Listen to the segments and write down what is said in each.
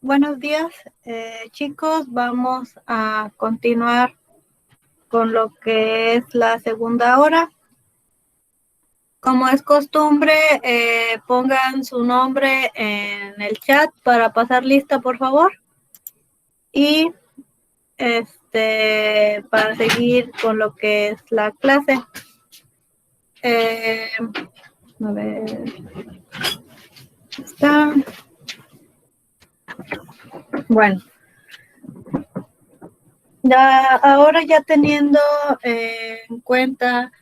Buenos días, chicos. Vamos a continuar con lo que es la segunda hora. Como es costumbre, pongan su nombre en el chat para pasar lista, por favor. Y para seguir con lo que es la clase. A ver. Está. Bueno. Ahora ya teniendo en cuenta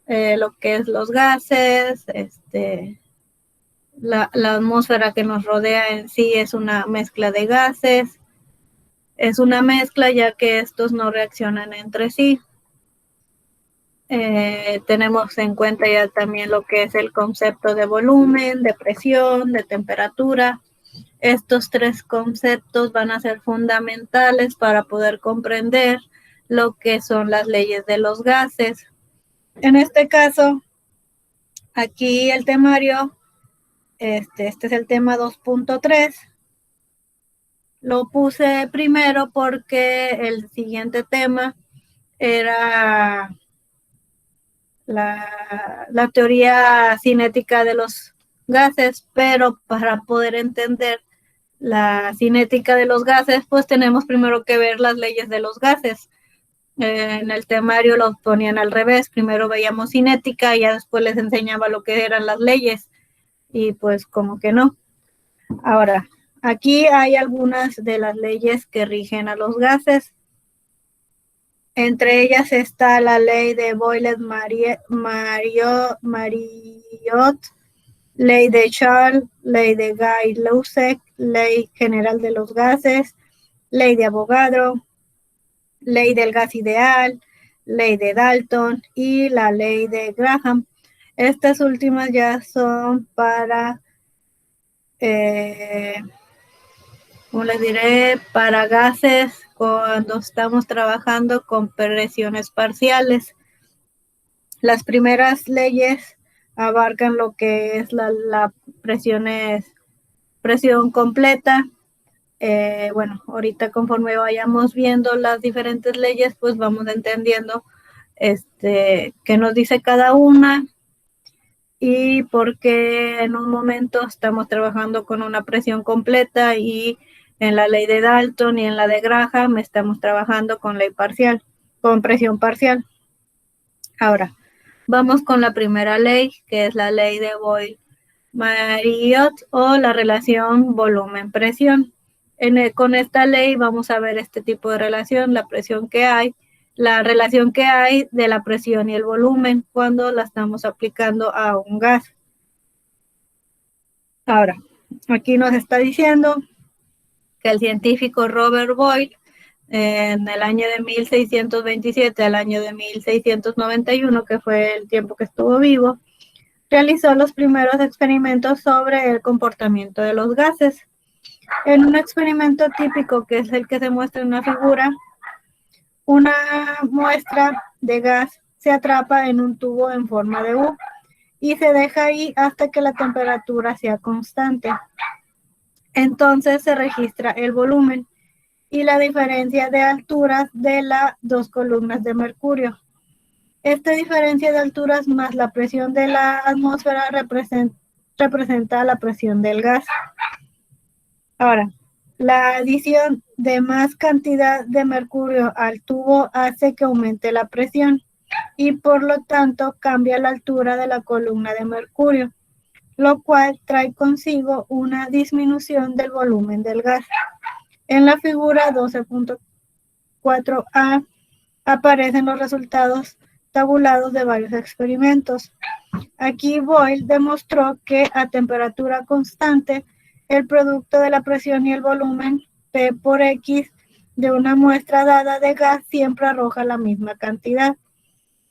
lo que es los gases, la atmósfera que nos rodea en sí es una mezcla de gases, es una mezcla ya que estos no reaccionan entre sí. Tenemos en cuenta ya también lo que es el concepto de volumen, de presión, de temperatura. Estos tres conceptos van a ser fundamentales para poder comprender lo que son las leyes de los gases. En este caso, aquí el temario, este es el tema 2.3. Lo puse primero porque el siguiente tema era la teoría cinética de los gases, pero para poder entender la cinética de los gases, pues tenemos primero que ver las leyes de los gases. En el temario los ponían al revés, primero veíamos cinética y ya después les enseñaba lo que eran las leyes, y pues como que no. Ahora, aquí hay algunas de las leyes que rigen a los gases. Entre ellas está la ley de Boyle-Mariotte, ley de Charles, ley de Guy-Lussac, ley general de los gases, ley de Avogadro, ley del gas ideal, ley de Dalton y la ley de Graham. Estas últimas ya son para, ¿cómo les diré? Para gases cuando estamos trabajando con presiones parciales. Las primeras leyes abarcan lo que es la presión completa. Bueno, ahorita conforme vayamos viendo las diferentes leyes, pues vamos entendiendo qué nos dice cada una y por qué en un momento estamos trabajando con una presión completa y en la ley de Dalton y en la de Graham estamos trabajando con ley parcial, con presión parcial. Ahora, vamos con la primera ley, que es la ley de Boyle-Mariotte o la relación volumen-presión. Con esta ley vamos a ver este tipo de relación, la relación que hay de la presión y el volumen cuando la estamos aplicando a un gas. Ahora, aquí nos está diciendo que el científico Robert Boyle, en el año de 1627 al año de 1691, que fue el tiempo que estuvo vivo, realizó los primeros experimentos sobre el comportamiento de los gases. En un experimento típico, que es el que se muestra en una figura, una muestra de gas se atrapa en un tubo en forma de U y se deja ahí hasta que la temperatura sea constante. Entonces se registra el volumen y la diferencia de alturas de las dos columnas de mercurio. Esta diferencia de alturas más la presión de la atmósfera representa la presión del gas. Ahora, la adición de más cantidad de mercurio al tubo hace que aumente la presión y por lo tanto cambia la altura de la columna de mercurio, lo cual trae consigo una disminución del volumen del gas. En la figura 12.4a aparecen los resultados tabulados de varios experimentos. Aquí Boyle demostró que a temperatura constante el producto de la presión y el volumen P por X de una muestra dada de gas siempre arroja la misma cantidad.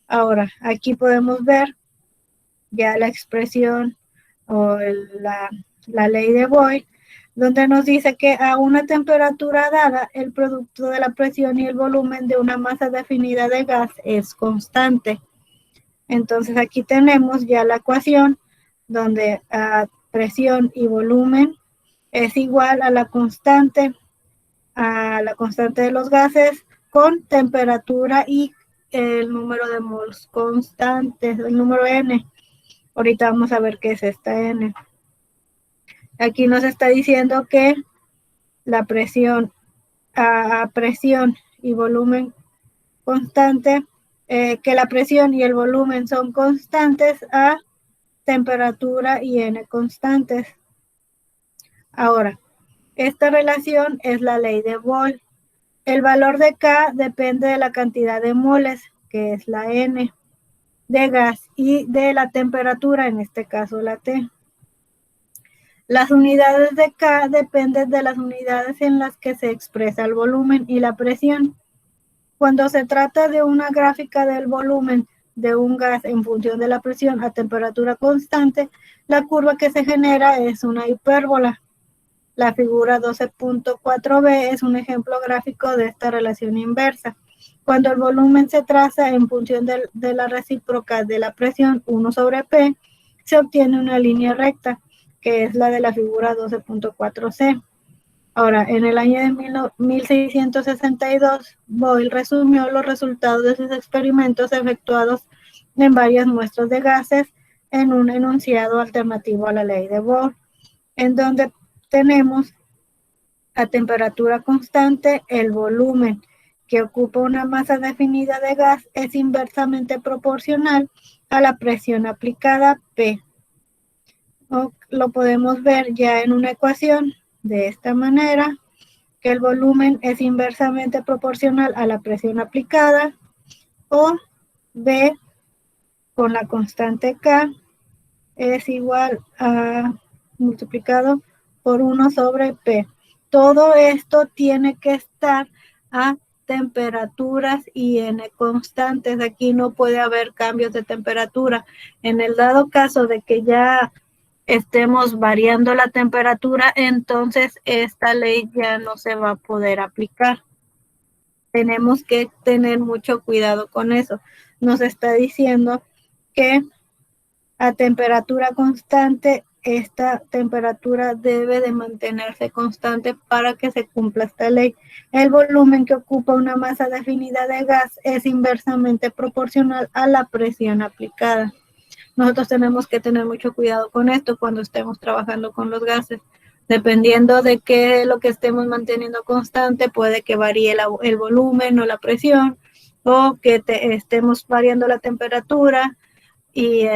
Ahora, aquí podemos ver ya la expresión o la ley de Boyle, donde nos dice que a una temperatura dada, el producto de la presión y el volumen de una masa definida de gas es constante. Entonces aquí tenemos ya la ecuación donde presión y volumen es igual a la constante de los gases con temperatura y el número de mols constantes, el número n. Ahorita vamos a ver qué es esta n. Aquí nos está diciendo que la presión a presión y volumen constante, que la presión y el volumen son constantes a temperatura y n constantes. Ahora, esta relación es la ley de Boyle. El valor de K depende de la cantidad de moles, que es la N, de gas y de la temperatura, en este caso la T. Las unidades de K dependen de las unidades en las que se expresa el volumen y la presión. Cuando se trata de una gráfica del volumen de un gas en función de la presión a temperatura constante, la curva que se genera es una hipérbola. La figura 12.4b es un ejemplo gráfico de esta relación inversa. Cuando el volumen se traza en función de la recíproca de la presión 1 sobre P, se obtiene una línea recta, que es la de la figura 12.4c. Ahora, en el año de 1662, Boyle resumió los resultados de sus experimentos efectuados en varias muestras de gases en un enunciado alternativo a la ley de Boyle, en donde tenemos a temperatura constante el volumen que ocupa una masa definida de gas es inversamente proporcional a la presión aplicada P. Lo podemos ver ya en una ecuación de esta manera, que el volumen es inversamente proporcional a la presión aplicada, o B con la constante K es igual a multiplicado por 1 sobre P. Todo esto tiene que estar a temperaturas y n constantes. Aquí no puede haber cambios de temperatura. En el dado caso de que ya estemos variando la temperatura, entonces esta ley ya no se va a poder aplicar. Tenemos que tener mucho cuidado con eso. Nos está diciendo que a temperatura constante, esta temperatura debe de mantenerse constante para que se cumpla esta ley. El volumen que ocupa una masa definida de gas es inversamente proporcional a la presión aplicada. Nosotros tenemos que tener mucho cuidado con esto cuando estemos trabajando con los gases. Dependiendo de qué lo que estemos manteniendo constante, puede que varíe el volumen o la presión, o que estemos variando la temperatura y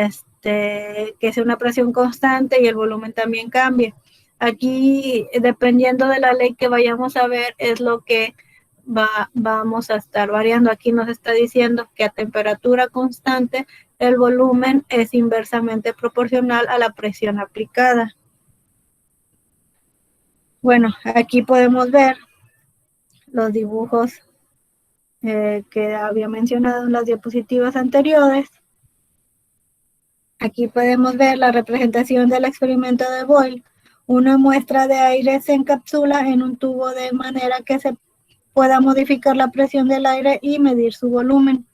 que sea una presión constante y el volumen también cambie. Aquí, dependiendo de la ley que vayamos a ver, es lo que vamos a estar variando. Aquí nos está diciendo que a temperatura constante el volumen es inversamente proporcional a la presión aplicada. Bueno, aquí podemos ver los dibujos que había mencionado en las diapositivas anteriores. Aquí podemos ver la representación del experimento de Boyle. Una muestra de aire se encapsula en un tubo de manera que se pueda modificar la presión del aire y medir su volumen.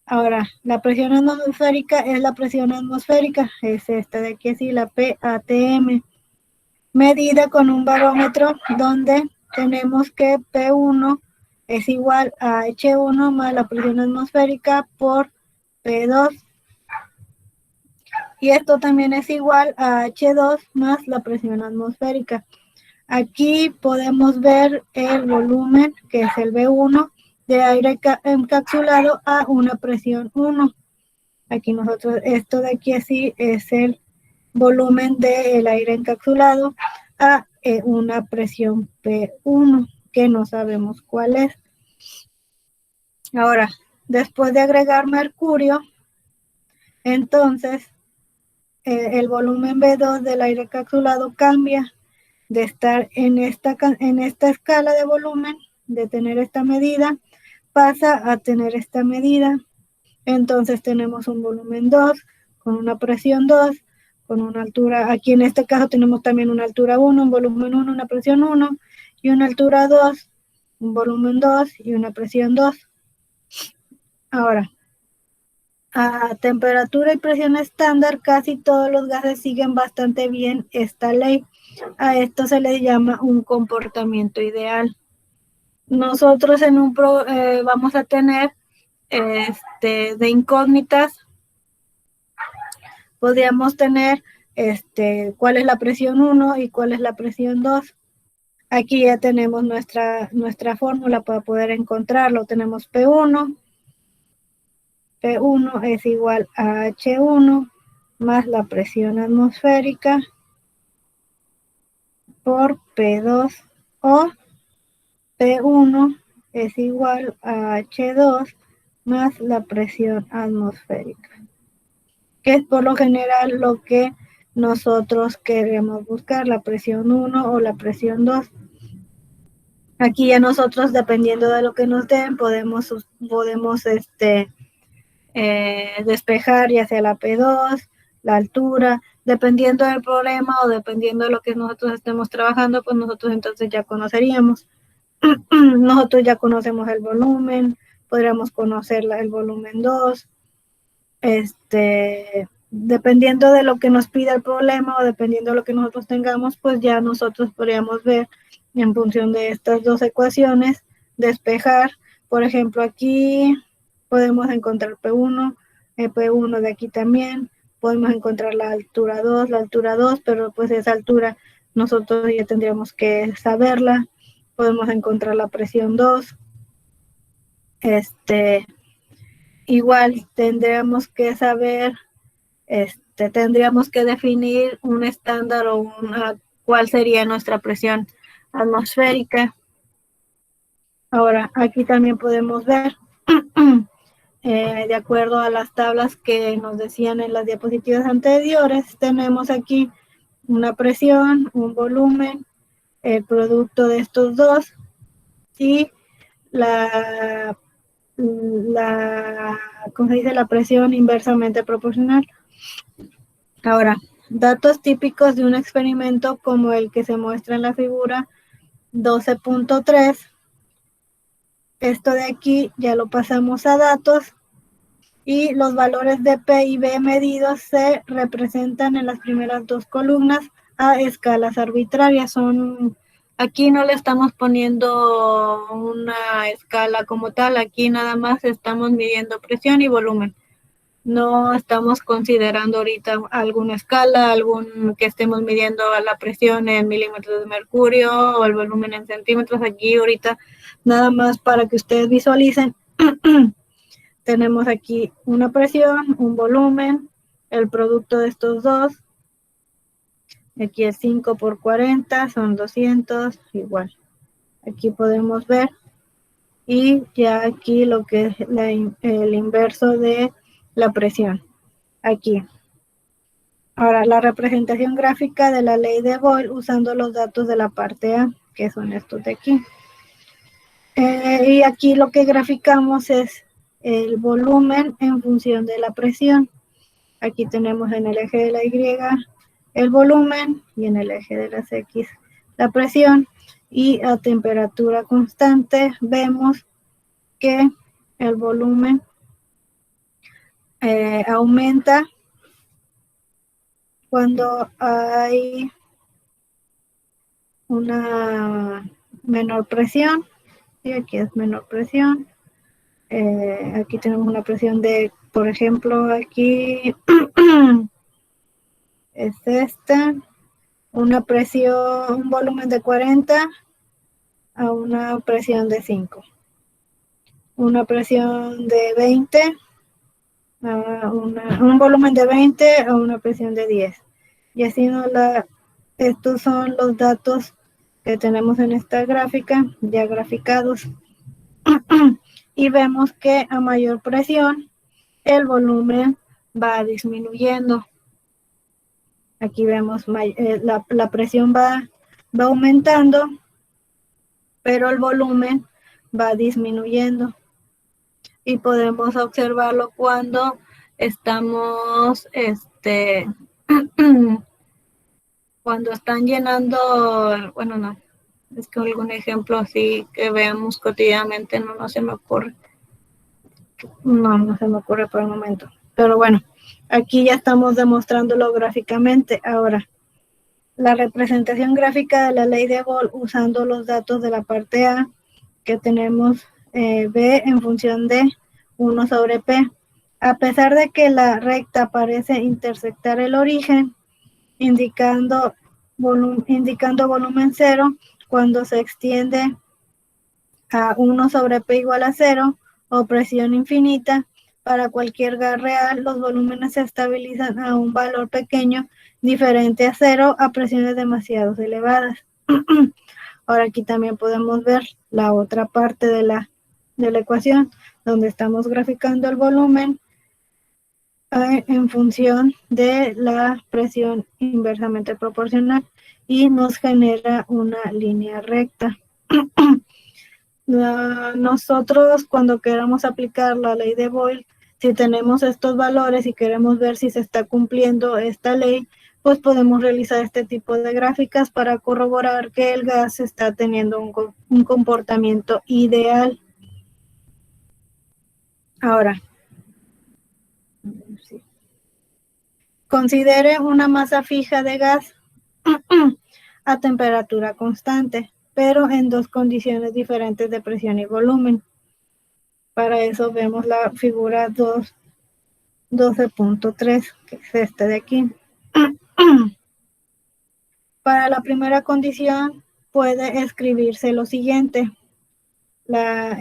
Ahora, la presión atmosférica es la presión atmosférica, es esta de aquí así, la PATM, medida con un barómetro donde tenemos que P1 es igual a H1 más la presión atmosférica por P2. Y esto también es igual a H2 más la presión atmosférica. Aquí podemos ver el volumen, que es el V1, de aire encapsulado a una presión 1. Aquí nosotros, esto de aquí así es el volumen del aire encapsulado a una presión P1, que no sabemos cuál es. Ahora, después de agregar mercurio, entonces el volumen V2 del aire encapsulado cambia de estar en esta escala de volumen, de tener esta medida, pasa a tener esta medida. Entonces tenemos un volumen 2 con una presión 2, con una altura, aquí en este caso tenemos también una altura 1, un volumen 1, una presión 1, y una altura 2, un volumen 2 y una presión 2. Ahora, A temperatura y presión estándar, casi todos los gases siguen bastante bien esta ley. A esto se le llama un comportamiento ideal. Nosotros vamos a tener de incógnitas, podríamos tener cuál es la presión 1 y cuál es la presión 2. Aquí ya tenemos nuestra fórmula para poder encontrarlo. Tenemos P1. P1 es igual a H1 más la presión atmosférica por P2, o P1 es igual a H2 más la presión atmosférica, que es por lo general lo que nosotros queremos buscar, la presión 1 o la presión 2. Aquí ya nosotros, dependiendo de lo que nos den, podemos despejar ya sea la P2, la altura, dependiendo del problema o dependiendo de lo que nosotros estemos trabajando, pues nosotros entonces ya conoceríamos. Nosotros ya conocemos el volumen, podríamos conocer el volumen 2, dependiendo de lo que nos pida el problema o dependiendo de lo que nosotros tengamos, pues ya nosotros podríamos ver en función de estas dos ecuaciones, despejar. Por ejemplo, aquí podemos encontrar P1, P1 de aquí también, podemos encontrar la altura 2, pero pues esa altura nosotros ya tendríamos que saberla. Podemos encontrar la presión 2. Igual tendríamos que saber, tendríamos que definir un estándar o cuál sería nuestra presión atmosférica. Ahora, aquí también podemos ver, de acuerdo a las tablas que nos decían en las diapositivas anteriores, tenemos aquí una presión, un volumen, el producto de estos dos y ¿cómo se dice? La presión inversamente proporcional. Ahora, datos típicos de un experimento como el que se muestra en la figura 12.3. Esto de aquí ya lo pasamos a datos y los valores de P y B medidos se representan en las primeras dos columnas a escalas arbitrarias. Aquí no le estamos poniendo una escala como tal, aquí nada más estamos midiendo presión y volumen. No estamos considerando ahorita alguna escala, que estemos midiendo la presión en milímetros de mercurio o el volumen en centímetros. Aquí ahorita nada más para que ustedes visualicen. Tenemos aquí una presión, un volumen, el producto de estos dos. Aquí es 5 por 40, son 200, igual. Aquí podemos ver. Y ya aquí lo que es el inverso de la presión. Aquí. Ahora, la representación gráfica de la ley de Boyle usando los datos de la parte A, que son estos de aquí. Y aquí lo que graficamos es el volumen en función de la presión. Aquí tenemos en el eje de la Y el volumen y en el eje de las X la presión. Y a temperatura constante vemos que el volumen aumenta cuando hay una menor presión. Y aquí es menor presión. Aquí tenemos una presión de, por ejemplo, aquí es esta, una presión, un volumen de 40 a una presión de 5. Una presión de 20 a un volumen de 20 a una presión de 10. Y así estos son los datos que tenemos en esta gráfica, ya graficados. Y vemos que a mayor presión, el volumen va disminuyendo. Aquí vemos la presión va aumentando, pero el volumen va disminuyendo. Y podemos observarlo cuando estamos, cuando están llenando, bueno, no, es que algún ejemplo así que veamos cotidianamente no se me ocurre. No se me ocurre por el momento. Pero bueno, aquí ya estamos demostrándolo gráficamente. Ahora, la representación gráfica de la ley de Boole usando los datos de la parte A, que tenemos B en función de 1 sobre P. A pesar de que la recta parece intersectar el origen, indicando volumen 0 cuando se extiende a 1 sobre P igual a 0 o presión infinita, para cualquier gas real, los volúmenes se estabilizan a un valor pequeño diferente a 0 a presiones demasiado elevadas. Ahora aquí también podemos ver la otra parte de la ecuación, donde estamos graficando el volumen en función de la presión inversamente proporcional y nos genera una línea recta. Nosotros cuando queramos aplicar la ley de Boyle, si tenemos estos valores y queremos ver si se está cumpliendo esta ley, pues podemos realizar este tipo de gráficas para corroborar que el gas está teniendo un comportamiento ideal. Ahora, considere una masa fija de gas a temperatura constante, pero en dos condiciones diferentes de presión y volumen. Para eso vemos la figura 12.3, que es este de aquí. Para la primera condición puede escribirse lo siguiente. La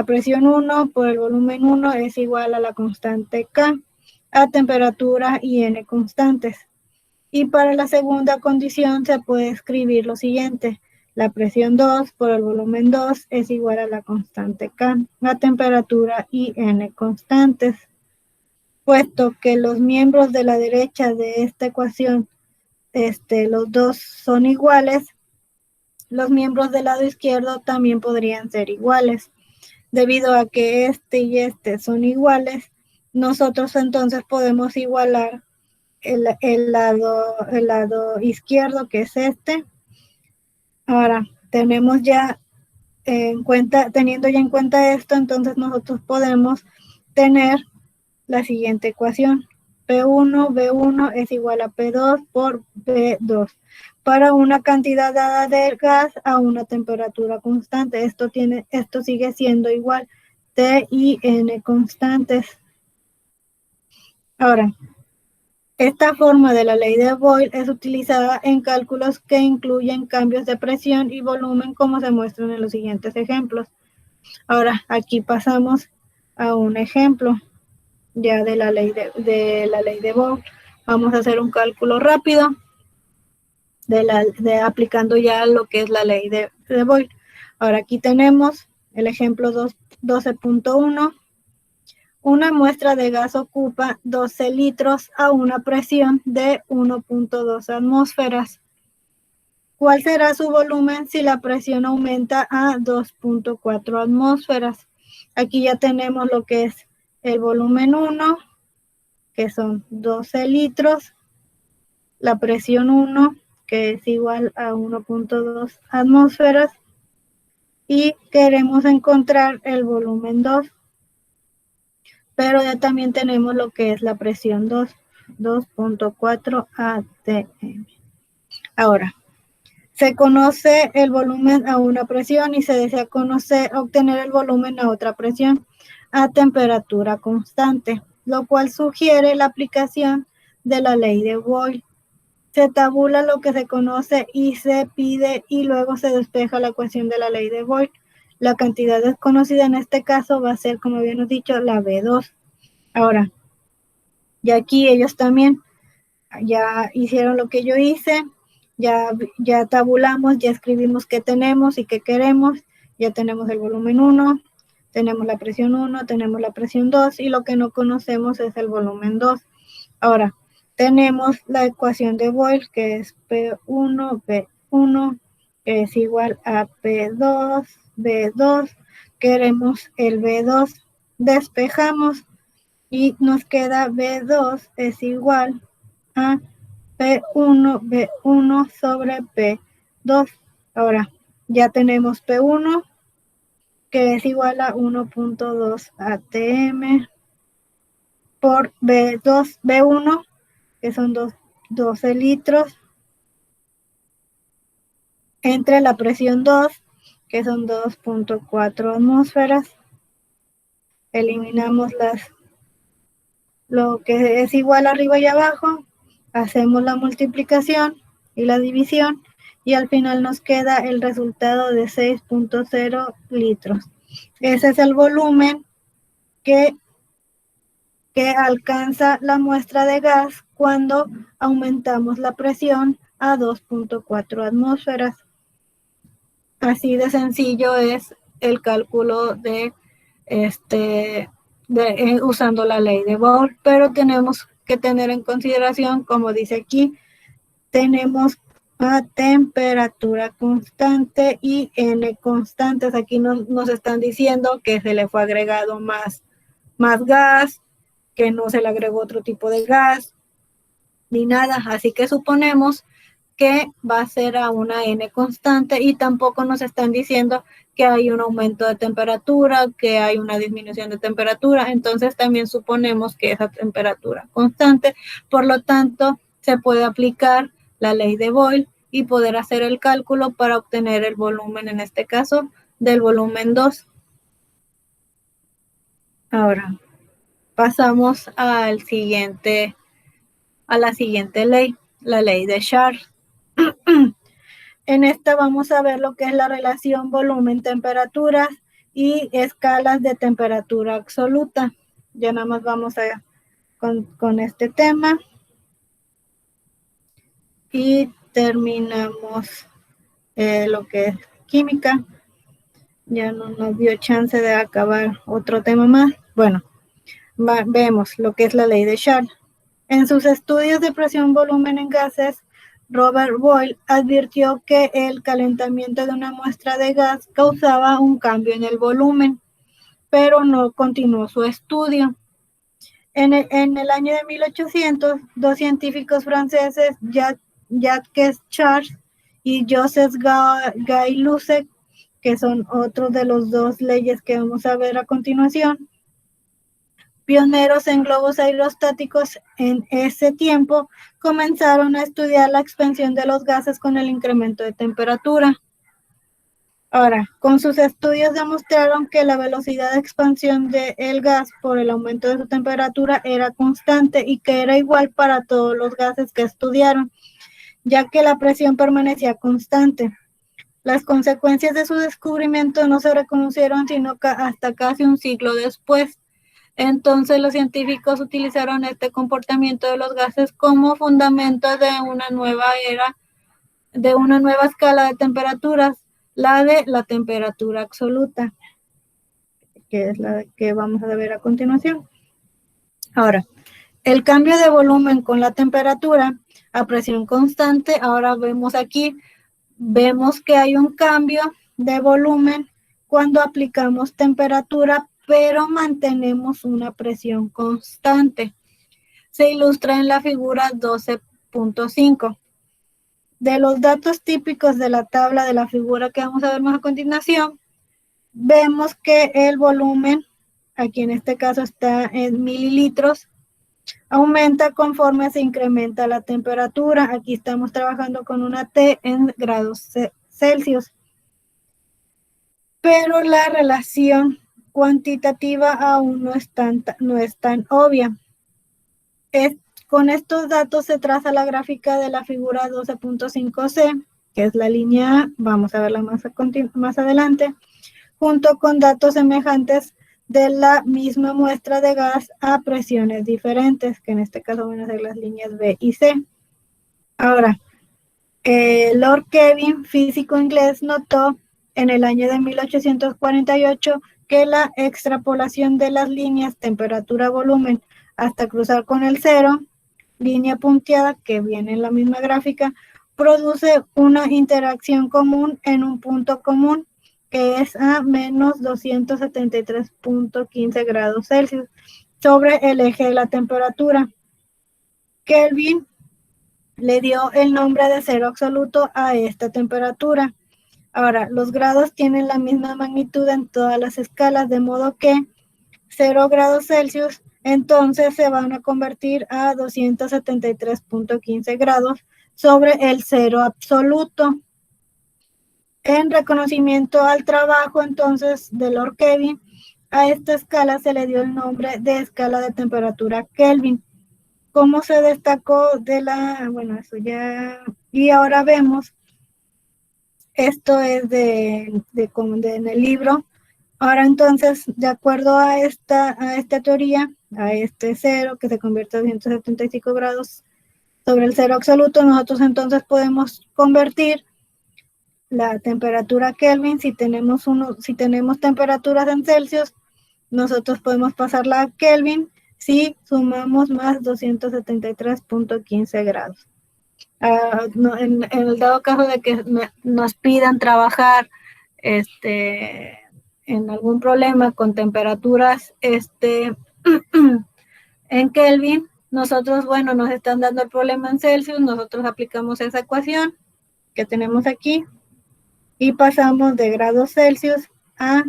presión 1 por el volumen 1 es igual a la constante K a temperatura y N constantes. Y para la segunda condición se puede escribir lo siguiente. La presión 2 por el volumen 2 es igual a la constante K a temperatura y N constantes. Puesto que los miembros de la derecha de esta ecuación, los dos son iguales, los miembros del lado izquierdo también podrían ser iguales. Debido a que este y este son iguales, nosotros entonces podemos igualar el lado izquierdo, que es este. Ahora, tenemos ya teniendo ya en cuenta esto, entonces nosotros podemos tener la siguiente ecuación. P1, B1 es igual a P2 por B2 para una cantidad dada del gas a una temperatura constante. Esto sigue siendo igual, T y N constantes. Ahora, esta forma de la ley de Boyle es utilizada en cálculos que incluyen cambios de presión y volumen, como se muestran en los siguientes ejemplos. Ahora, aquí pasamos a un ejemplo ya de la ley de Boyle. Vamos a hacer un cálculo rápido aplicando ya lo que es la ley de Boyle. Ahora aquí tenemos el ejemplo 12.1. Una muestra de gas ocupa 12 litros a una presión de 1.2 atmósferas. ¿Cuál será su volumen si la presión aumenta a 2.4 atmósferas? Aquí ya tenemos lo que es el volumen 1, que son 12 litros, la presión 1, que es igual a 1.2 atmósferas, y queremos encontrar el volumen 2. Pero ya también tenemos lo que es la presión 2.4 atm. Ahora, se conoce el volumen a una presión y se desea obtener el volumen a otra presión a temperatura constante, lo cual sugiere la aplicación de la ley de Boyle. Se tabula lo que se conoce y se pide y luego se despeja la ecuación de la ley de Boyle. La cantidad desconocida en este caso va a ser, como habíamos dicho, la B2. Ahora, y aquí ellos también ya hicieron lo que yo hice, ya tabulamos, ya escribimos qué tenemos y qué queremos, ya tenemos el volumen 1, tenemos la presión 1, tenemos la presión 2 y lo que no conocemos es el volumen 2. Ahora, tenemos la ecuación de Boyle, que es P1, B1, que es igual a P2, B2, queremos el B2, despejamos y nos queda B2 es igual a P1, B1 sobre P2. Ahora, ya tenemos P1, que es igual a 1.2 atm. por B1, que son 12 litros, entre la presión 2, que son 2.4 atmósferas. Eliminamos lo que es igual arriba y abajo, hacemos la multiplicación y la división, y al final nos queda el resultado de 6.0 litros. Ese es el volumen que alcanza la muestra de gas cuando aumentamos la presión a 2.4 atmósferas. Así de sencillo es el cálculo usando la ley de Bohr, pero tenemos que tener en consideración, como dice aquí, tenemos a temperatura constante y N constantes. Aquí nos están diciendo que se le fue agregado más gas, que no se le agregó otro tipo de gas, ni nada. Así que suponemos que va a ser a una N constante, y tampoco nos están diciendo que hay un aumento de temperatura, que hay una disminución de temperatura. Entonces también suponemos que es a temperatura constante. Por lo tanto, se puede aplicar la ley de Boyle y poder hacer el cálculo para obtener el volumen, en este caso, del volumen 2. Ahora, pasamos a la siguiente ley, la ley de Charles. En esta vamos a ver lo que es la relación volumen-temperaturas y escalas de temperatura absoluta. Ya nada más vamos con este tema y terminamos lo que es química. Ya no nos dio chance de acabar otro tema más. Bueno, vemos lo que es la ley de Charles. En sus estudios de presión-volumen en gases, Robert Boyle advirtió que el calentamiento de una muestra de gas causaba un cambio en el volumen, pero no continuó su estudio. En el año de 1800, dos científicos franceses, Jacques Charles y Joseph Gay-Lussac, que son otros de los dos leyes que vamos a ver a continuación, pioneros en globos aerostáticos en ese tiempo, comenzaron a estudiar la expansión de los gases con el incremento de temperatura. Ahora, con sus estudios demostraron que la velocidad de expansión del gas por el aumento de su temperatura era constante y que era igual para todos los gases que estudiaron, ya que la presión permanecía constante. Las consecuencias de su descubrimiento no se reconocieron sino hasta casi un siglo después. Entonces los científicos utilizaron este comportamiento de los gases como fundamento de una nueva escala de temperaturas, la de la temperatura absoluta, que es la que vamos a ver a continuación. Ahora, el cambio de volumen con la temperatura a presión constante, ahora vemos que hay un cambio de volumen cuando aplicamos temperatura, pero mantenemos una presión constante. Se ilustra en la figura 12.5. De los datos típicos de la tabla de la figura que vamos a ver más a continuación, vemos que el volumen, aquí en este caso está en mililitros, aumenta conforme se incrementa la temperatura. Aquí estamos trabajando con una T en grados Celsius. Pero la relación cuantitativa aún no es tan obvia. Con estos datos se traza la gráfica de la figura 12.5C, que es la línea A, vamos a verla más adelante, junto con datos semejantes de la misma muestra de gas a presiones diferentes, que en este caso van a ser las líneas B y C. Ahora, Lord Kelvin, físico inglés, notó en el año de 1848 que la extrapolación de las líneas temperatura-volumen hasta cruzar con el cero, línea punteada que viene en la misma gráfica, produce una interacción común en un punto común que es a menos 273.15 grados Celsius sobre el eje de la temperatura. Kelvin le dio el nombre de cero absoluto a esta temperatura. Ahora, los grados tienen la misma magnitud en todas las escalas, de modo que 0 grados Celsius entonces se van a convertir a 273.15 grados sobre el cero absoluto. En reconocimiento al trabajo entonces de Lord Kelvin, a esta escala se le dio el nombre de escala de temperatura Kelvin. ¿Cómo se destacó de la, bueno, eso ya, y ahora vemos, esto es en el libro. Ahora entonces, de acuerdo a esta teoría, a este cero que se convierte a 275 grados sobre el cero absoluto, nosotros entonces podemos convertir la temperatura Kelvin. Si tenemos temperaturas en Celsius, nosotros podemos pasarla a Kelvin si sumamos más 273.15 grados. No, en el dado caso de que nos pidan trabajar en algún problema con temperaturas en Kelvin, nosotros, bueno, nos están dando el problema en Celsius, nosotros aplicamos esa ecuación que tenemos aquí y pasamos de grados Celsius a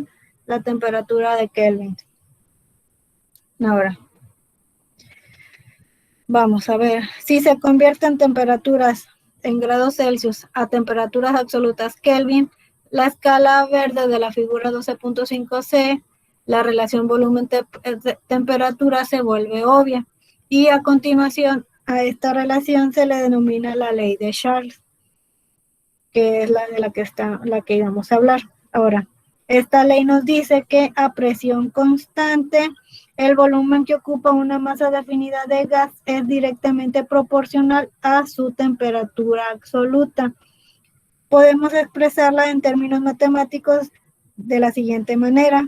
la temperatura de Kelvin. Ahora, vamos a ver, si se convierten temperaturas en grados Celsius a temperaturas absolutas Kelvin, la escala verde de la figura 12.5c, la relación volumen-temperatura se vuelve obvia. Y a continuación, a esta relación se le denomina la ley de Charles, que es la de la que íbamos a hablar. Ahora, esta ley nos dice que a presión constante, el volumen que ocupa una masa definida de gas es directamente proporcional a su temperatura absoluta. Podemos expresarla en términos matemáticos de la siguiente manera.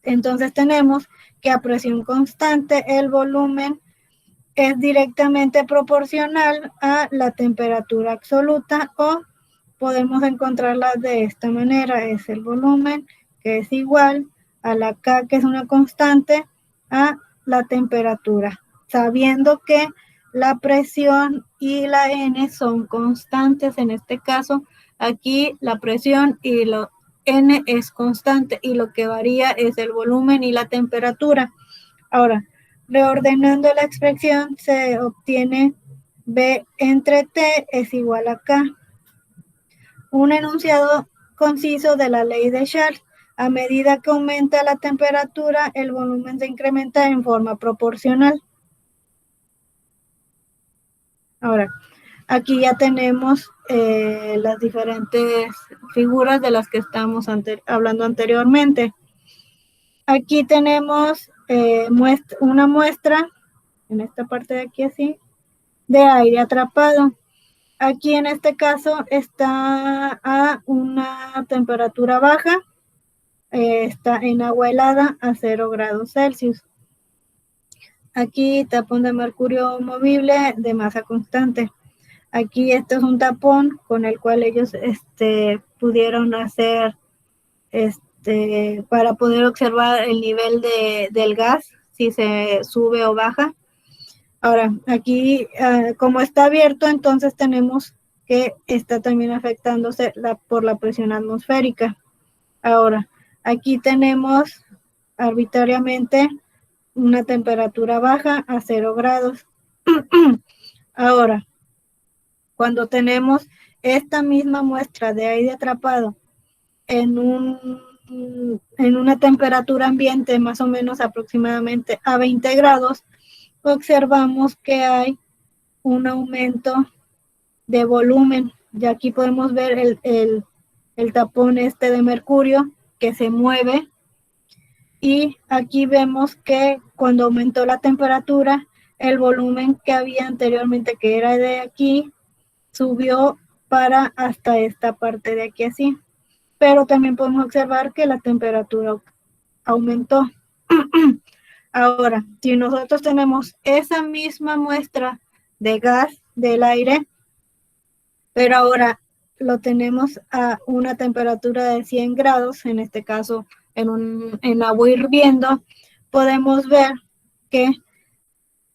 Entonces tenemos que a presión constante el volumen es directamente proporcional a la temperatura absoluta, o podemos encontrarla de esta manera: es el volumen que es igual a la K, que es una constante, a la temperatura, sabiendo que la presión y la N son constantes. En este caso, aquí la presión y lo N es constante y lo que varía es el volumen y la temperatura. Ahora, reordenando la expresión se obtiene B entre T es igual a K. Un enunciado conciso de la ley de Charles: a medida que aumenta la temperatura, el volumen se incrementa en forma proporcional. Ahora, aquí ya tenemos las diferentes figuras de las que estamos hablando anteriormente. Aquí tenemos una muestra, en esta parte de aquí así, de aire atrapado. Aquí en este caso está a una temperatura baja, está en agua helada a 0 grados Celsius. Aquí tapón de mercurio movible de masa constante. Aquí esto es un tapón con el cual ellos pudieron hacer para poder observar el nivel del gas, si se sube o baja. Ahora, aquí como está abierto, entonces tenemos que está también afectándose por la presión atmosférica. Ahora, aquí tenemos arbitrariamente una temperatura baja a 0 grados. Ahora, cuando tenemos esta misma muestra de aire atrapado en una temperatura ambiente más o menos aproximadamente a 20 grados, observamos que hay un aumento de volumen. Ya aquí podemos ver el tapón de mercurio que se mueve, y aquí vemos que cuando aumentó la temperatura, el volumen que había anteriormente, que era de aquí, subió para hasta esta parte de aquí así. Pero también podemos observar que la temperatura aumentó. Ahora, si nosotros tenemos esa misma muestra de gas del aire, pero ahora lo tenemos a una temperatura de 100 grados, en este caso en agua hirviendo, podemos ver que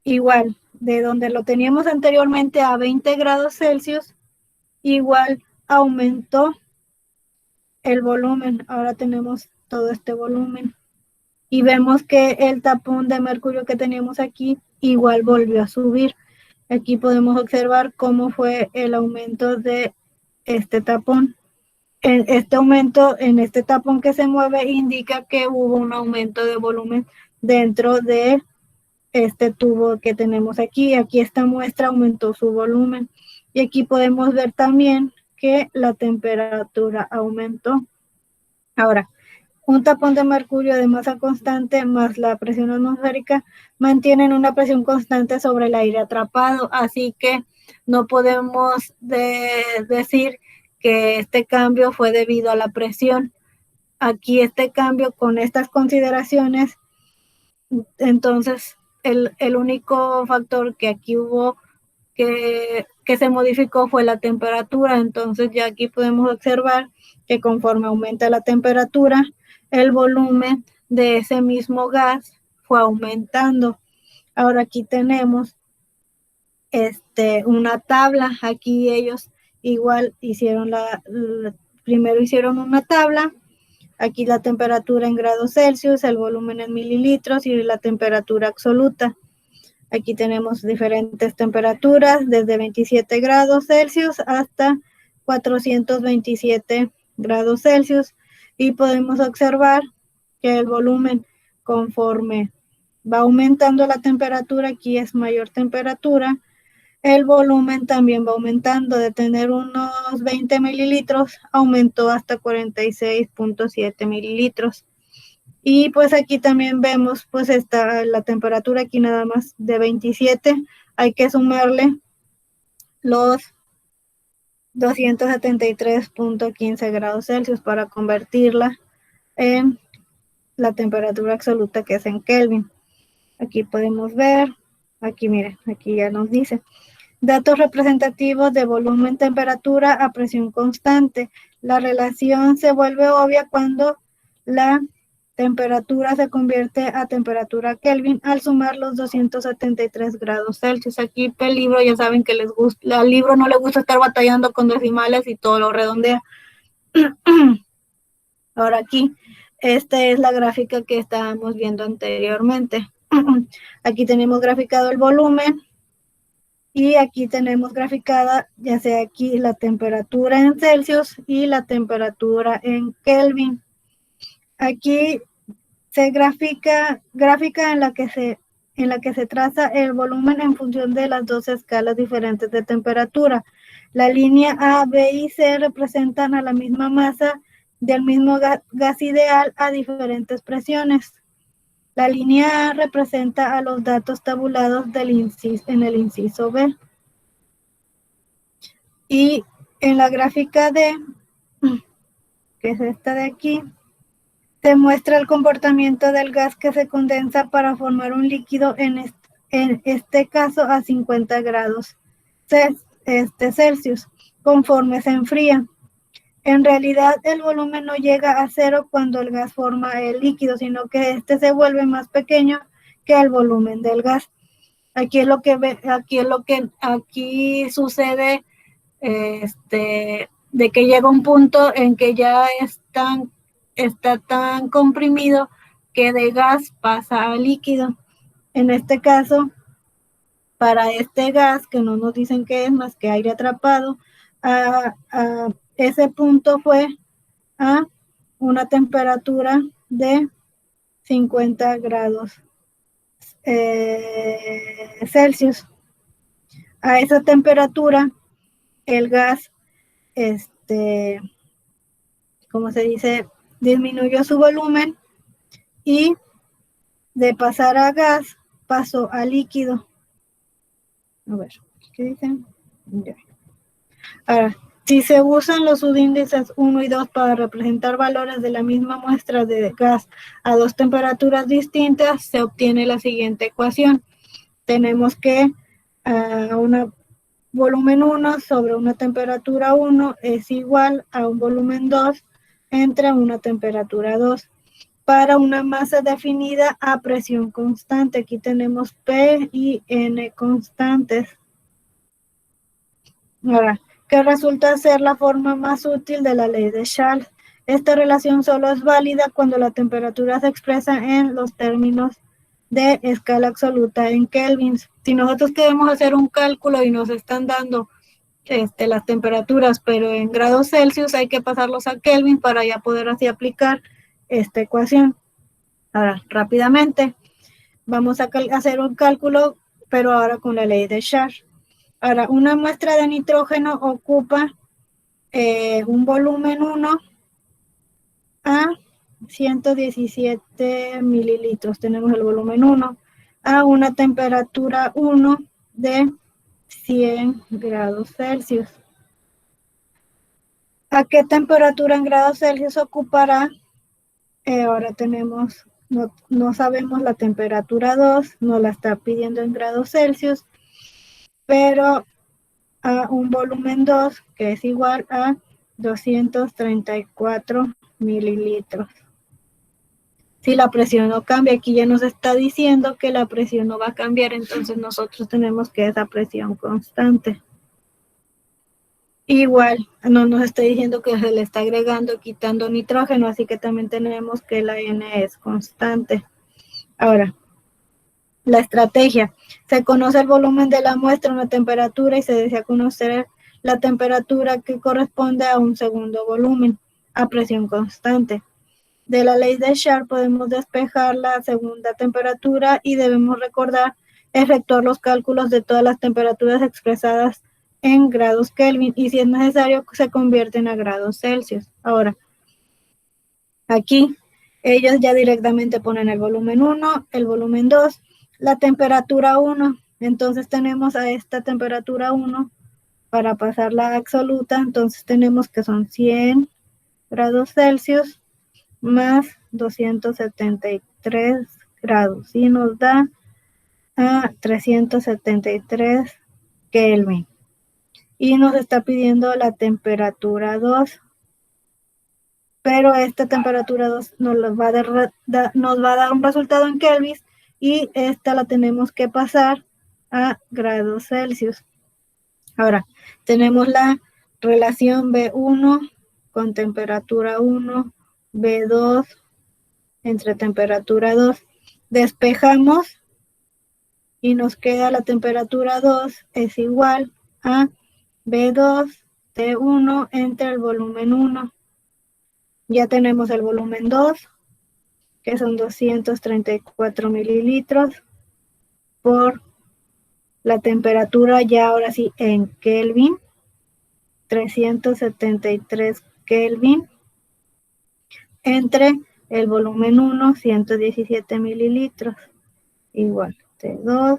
igual de donde lo teníamos anteriormente a 20 grados Celsius, igual aumentó el volumen. Ahora tenemos todo este volumen. y vemos que el tapón de mercurio que teníamos aquí igual volvió a subir. Aquí podemos observar cómo fue el aumento de este tapón. Este aumento en este tapón que se mueve indica que hubo un aumento de volumen dentro de este tubo que tenemos aquí. Aquí esta muestra aumentó su volumen. Y aquí podemos ver también que la temperatura aumentó. Ahora, un tapón de mercurio de masa constante más la presión atmosférica mantienen una presión constante sobre el aire atrapado, así que no podemos decir que este cambio fue debido a la presión. Aquí este cambio con estas consideraciones, entonces el único factor que aquí hubo que se modificó fue la temperatura. Entonces ya aquí podemos observar que conforme aumenta la temperatura, el volumen de ese mismo gas fue aumentando. Ahora aquí tenemos una tabla. Aquí ellos igual hicieron primero hicieron una tabla. Aquí la temperatura en grados Celsius, el volumen en mililitros y la temperatura absoluta. Aquí tenemos diferentes temperaturas, desde 27 grados Celsius hasta 427 grados Celsius. Y podemos observar que el volumen, conforme va aumentando la temperatura, aquí es mayor temperatura, el volumen también va aumentando. De tener unos 20 mililitros, aumentó hasta 46.7 mililitros. Y pues aquí también vemos pues está la temperatura aquí nada más de 27. Hay que sumarle los 273.15 grados Celsius para convertirla en la temperatura absoluta, que es en Kelvin. Aquí podemos ver, aquí miren, aquí ya nos dice datos representativos de volumen, temperatura a presión constante. La relación se vuelve obvia cuando la temperatura se convierte a temperatura Kelvin al sumar los 273 grados Celsius. Aquí el libro ya saben que les gusta, al libro no le gusta estar batallando con decimales y todo lo redondea. Ahora aquí, esta es la gráfica que estábamos viendo anteriormente. Aquí tenemos graficado el volumen y aquí tenemos graficada ya sea aquí la temperatura en Celsius y la temperatura en Kelvin. Aquí se gráfica en la que se traza el volumen en función de las dos escalas diferentes de temperatura. La línea A, B y C representan a la misma masa del mismo gas ideal a diferentes presiones. La línea A representa a los datos tabulados en el inciso B. Y en la gráfica D, que es esta de aquí, se muestra el comportamiento del gas que se condensa para formar un líquido, en este caso a 50 grados Celsius, conforme se enfría. En realidad, el volumen no llega a cero cuando el gas forma el líquido, sino que este se vuelve más pequeño que el volumen del gas. Aquí sucede, de que llega un punto en que ya está tan comprimido que de gas pasa a líquido. En este caso, para este gas, que no nos dicen qué es más que aire atrapado, ese punto fue a una temperatura de 50 grados Celsius. A esa temperatura, el gas, como se dice, disminuyó su volumen y de pasar a gas pasó a líquido. A ver, ¿qué dicen? Ya. Ahora, si se usan los subíndices 1 y 2 para representar valores de la misma muestra de gas a dos temperaturas distintas, se obtiene la siguiente ecuación. Tenemos que un volumen 1 sobre una temperatura 1 es igual a un volumen 2 entre una temperatura 2. Para una masa definida a presión constante, aquí tenemos P y N constantes. Ahora, que resulta ser la forma más útil de la ley de Charles. Esta relación solo es válida cuando la temperatura se expresa en los términos de escala absoluta en kelvins. Si nosotros queremos hacer un cálculo y nos están dando las temperaturas, pero en grados Celsius, hay que pasarlos a Kelvin para ya poder así aplicar esta ecuación. Ahora, rápidamente, vamos a hacer un cálculo, pero ahora con la ley de Schar. Ahora, una muestra de nitrógeno ocupa un volumen 1 a 117 mililitros. Tenemos el volumen 1 a una temperatura 1 de 100 grados Celsius. ¿A qué temperatura en grados Celsius ocupará? Ahora tenemos, no sabemos la temperatura 2, nos la está pidiendo en grados Celsius, pero a un volumen 2 que es igual a 234 mililitros. Si la presión no cambia, aquí ya nos está diciendo que la presión no va a cambiar, entonces nosotros tenemos que esa presión constante. Igual, no nos está diciendo que se le está agregando, quitando nitrógeno, así que también tenemos que la N es constante. Ahora, la estrategia. Se conoce el volumen de la muestra, una temperatura, y se desea conocer la temperatura que corresponde a un segundo volumen, a presión constante. De la ley de Schar podemos despejar la segunda temperatura y debemos recordar efectuar los cálculos de todas las temperaturas expresadas en grados Kelvin, y si es necesario se convierten a grados Celsius. Ahora, aquí ellos ya directamente ponen el volumen 1, el volumen 2, la temperatura 1. Entonces tenemos a esta temperatura 1 para pasarla a absoluta, entonces tenemos que son 100 grados Celsius más 273 grados, y nos da a 373 Kelvin. Y nos está pidiendo la temperatura 2, pero esta temperatura 2 nos va a dar un resultado en Kelvin, y esta la tenemos que pasar a grados Celsius. Ahora, tenemos la relación B1 con temperatura 1, B2 entre temperatura 2. Despejamos y nos queda la temperatura 2 es igual a B2 T1 entre el volumen 1. Ya tenemos el volumen 2, que son 234 mililitros, por la temperatura ya ahora sí en Kelvin, 373 Kelvin, entre el volumen 1, 117 mililitros, igual T2,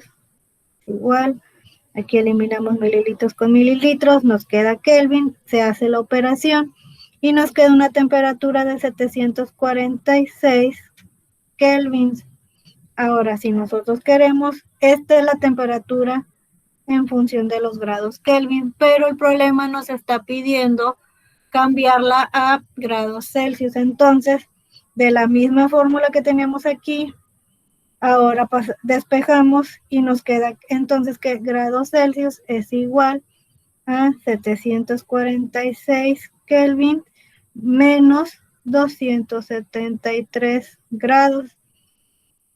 igual. Aquí eliminamos mililitros con mililitros, nos queda Kelvin, se hace la operación y nos queda una temperatura de 746 kelvins. Ahora, si nosotros queremos, esta es la temperatura en función de los grados Kelvin, pero el problema nos está pidiendo cambiarla a grados Celsius. Entonces, de la misma fórmula que teníamos aquí, ahora despejamos y nos queda entonces que grados Celsius es igual a 746 Kelvin menos 273 grados.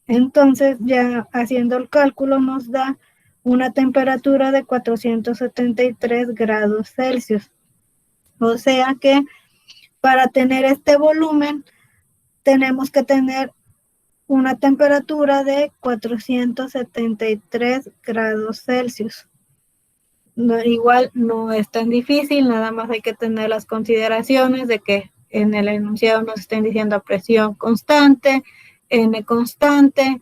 Entonces, ya haciendo el cálculo nos da una temperatura de 473 grados Celsius. O sea que para tener este volumen tenemos que tener una temperatura de 473 grados Celsius. Igual no es tan difícil, nada más hay que tener las consideraciones de que en el enunciado nos estén diciendo presión constante, N constante,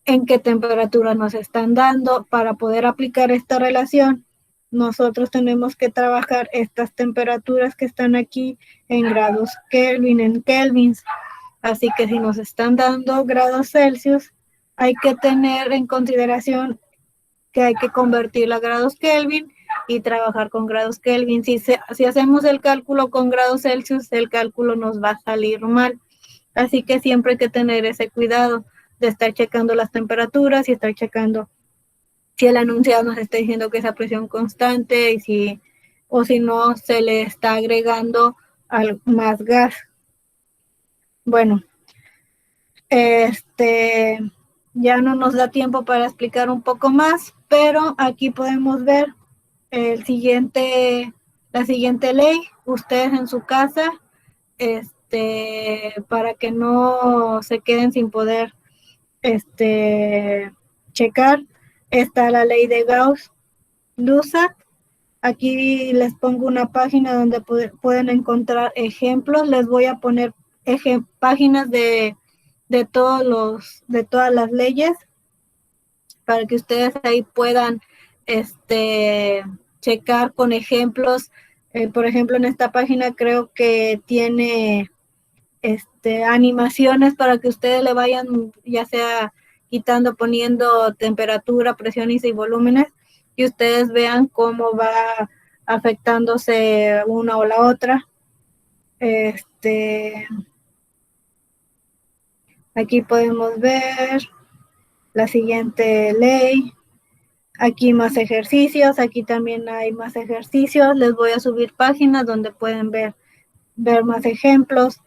en qué temperatura nos están dando. Para poder aplicar esta relación, nosotros tenemos que trabajar estas temperaturas que están aquí en grados Kelvin, en kelvins. Así que si nos están dando grados Celsius, hay que tener en consideración que hay que convertirla a grados Kelvin y trabajar con grados Kelvin. Si hacemos el cálculo con grados Celsius, el cálculo nos va a salir mal. Así que siempre hay que tener ese cuidado de estar checando las temperaturas y estar checando si el enunciado nos está diciendo que es a presión constante, o si no se le está agregando más gas. Bueno, ya no nos da tiempo para explicar un poco más, pero aquí podemos ver la siguiente ley. Ustedes en su casa, para que no se queden sin poder checar, está la ley de Gauss-Lussac. Aquí les pongo una página donde pueden encontrar ejemplos. Les voy a poner páginas de todas las leyes para que ustedes ahí puedan checar con ejemplos. Por ejemplo, en esta página creo que tiene animaciones para que ustedes le vayan, ya sea quitando, poniendo temperatura, presiones y volúmenes, y ustedes vean cómo va afectándose una o la otra. Aquí podemos ver la siguiente ley. Aquí más ejercicios, aquí también hay más ejercicios. Les voy a subir páginas donde pueden ver más ejemplos.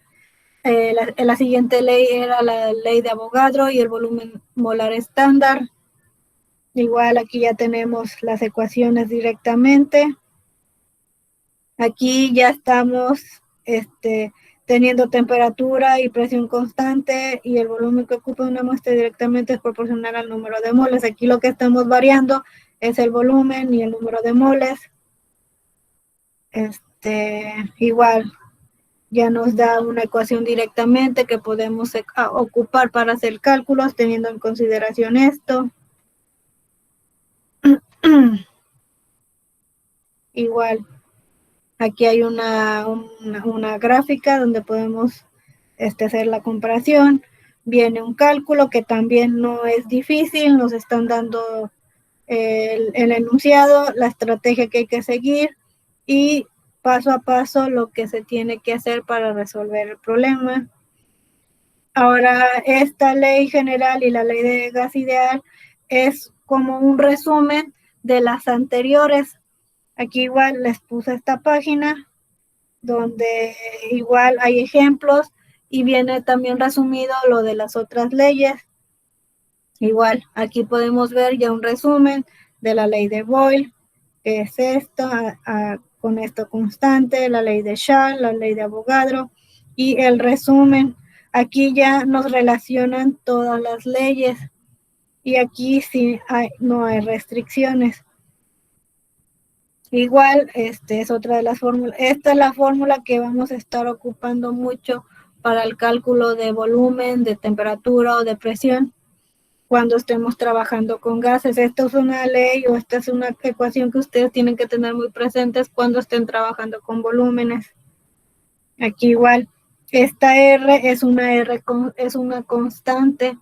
La siguiente ley era la ley de Avogadro y el volumen molar estándar. Igual aquí ya tenemos las ecuaciones directamente. Aquí ya estamos teniendo temperatura y presión constante, y el volumen que ocupa una muestra directamente es proporcional al número de moles. Aquí lo que estamos variando es el volumen y el número de moles. Igual ya nos da una ecuación directamente que podemos ocupar para hacer cálculos teniendo en consideración esto. Igual, aquí hay una gráfica donde podemos hacer la comparación. Viene un cálculo que también no es difícil, nos están dando el enunciado, la estrategia que hay que seguir y paso a paso lo que se tiene que hacer para resolver el problema. Ahora, esta ley general y la ley de gas ideal es como un resumen de las anteriores. Aquí igual les puse esta página donde igual hay ejemplos y viene también resumido lo de las otras leyes. Igual, aquí podemos ver ya un resumen de la ley de Boyle, que es esto, con esto constante, la ley de Schall, la ley de Avogadro, y el resumen. Aquí ya nos relacionan todas las leyes, y aquí sí no hay restricciones. Igual, es otra de las fórmulas. Esta es la fórmula que vamos a estar ocupando mucho para el cálculo de volumen, de temperatura o de presión cuando estemos trabajando con gases. Esta es una ley o esta es una ecuación que ustedes tienen que tener muy presentes cuando estén trabajando con volúmenes. Aquí igual, esta R es una constante.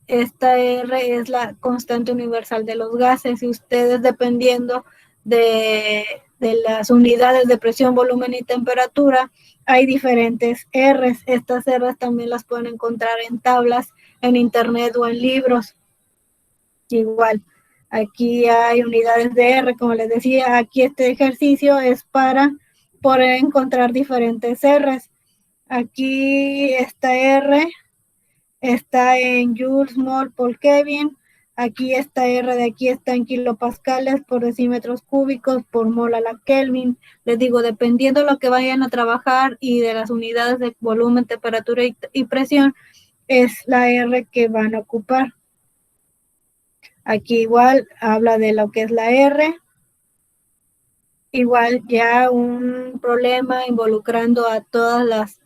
Esta R es la constante universal de los gases, y ustedes, dependiendo de las unidades de presión, volumen y temperatura, hay diferentes R's. Estas R's también las pueden encontrar en tablas, en internet o en libros. Igual, aquí hay unidades de R, como les decía. Aquí este ejercicio es para poder encontrar diferentes R's. Aquí esta R está en Joules, Mol, por Kelvin. Aquí esta R de aquí está en kilopascales por decímetros cúbicos por mol a la Kelvin. Les digo, dependiendo de lo que vayan a trabajar y de las unidades de volumen, temperatura y presión, es la R que van a ocupar. Aquí igual habla de lo que es la R. Igual ya un problema involucrando a todas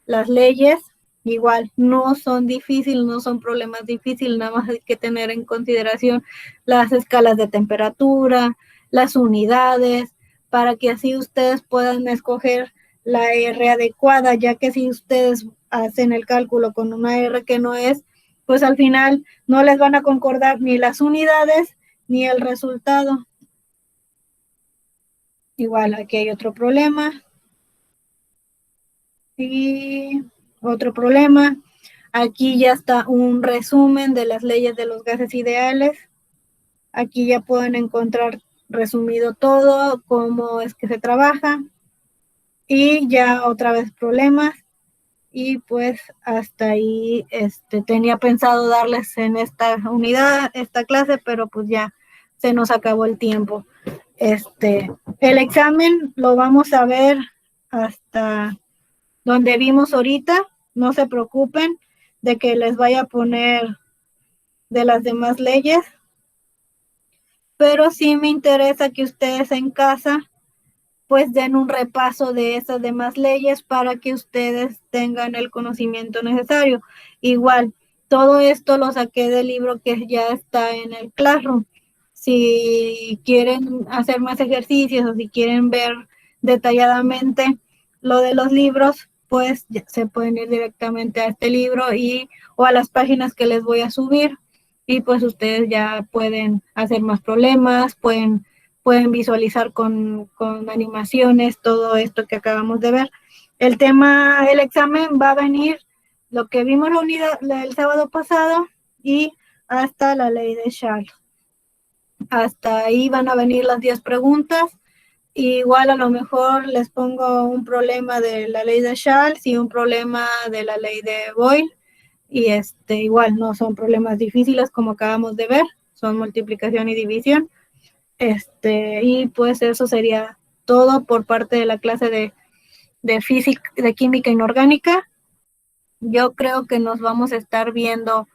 las leyes. Igual no son difíciles, no son problemas difíciles, nada más hay que tener en consideración las escalas de temperatura, las unidades, para que así ustedes puedan escoger la R adecuada, ya que si ustedes hacen el cálculo con una R que no es, pues al final no les van a concordar ni las unidades ni el resultado. Igual aquí hay otro problema. Y otro problema. Aquí ya está un resumen de las leyes de los gases ideales. Aquí ya pueden encontrar resumido todo, cómo es que se trabaja. Y ya otra vez problemas. y pues hasta ahí tenía pensado darles en esta unidad, esta clase, pero pues ya se nos acabó el tiempo. El examen lo vamos a ver hasta donde vimos ahorita, no se preocupen de que les vaya a poner de las demás leyes, pero sí me interesa que ustedes en casa pues den un repaso de esas demás leyes para que ustedes tengan el conocimiento necesario. Igual, todo esto lo saqué del libro que ya está en el Classroom. Si quieren hacer más ejercicios o si quieren ver detalladamente lo de los libros, pues se pueden ir directamente a este libro o a las páginas que les voy a subir y pues ustedes ya pueden hacer más problemas, pueden visualizar con animaciones todo esto que acabamos de ver. El examen va a venir lo que vimos el sábado pasado y hasta la ley de Charles. Hasta ahí van a venir las 10 preguntas. Igual a lo mejor les pongo un problema de la ley de Charles y un problema de la ley de Boyle. Y igual no son problemas difíciles como acabamos de ver, son multiplicación y división. Y pues eso sería todo por parte de la clase de física, de química inorgánica. Yo creo que nos vamos a estar viendo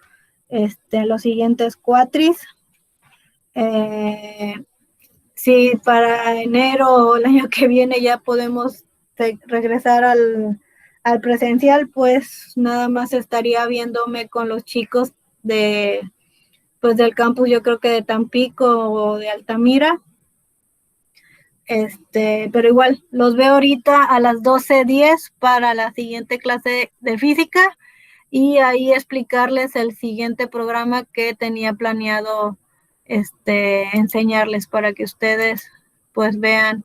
los siguientes cuatris. Si para enero o el año que viene ya podemos regresar al presencial, pues nada más estaría viéndome con los chicos pues del campus, yo creo que de Tampico o de Altamira. Pero igual, los veo ahorita a las 12:10 para la siguiente clase de física y ahí explicarles el siguiente programa que tenía planeado enseñarles para que ustedes pues vean